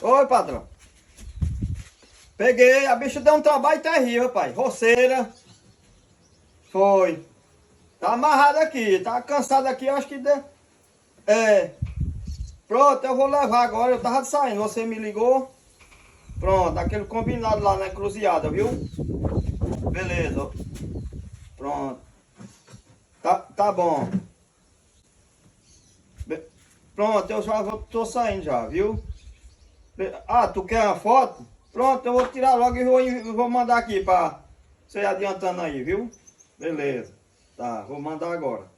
Oi, patrão. Peguei, a bicha deu um trabalho terrível, pai. Roceira. Foi. Tá amarrado aqui, tá cansado aqui, acho que deu. É. Pronto, eu vou levar agora. Eu tava saindo, você me ligou. Pronto, aquele combinado lá na encruzilhada, viu? Beleza. Pronto. Tá bom. Pronto, eu já tô saindo já, viu? Ah, tu quer uma foto? Pronto, eu vou tirar logo e vou mandar aqui pra você adiantando aí, viu? Beleza. Tá, vou mandar agora.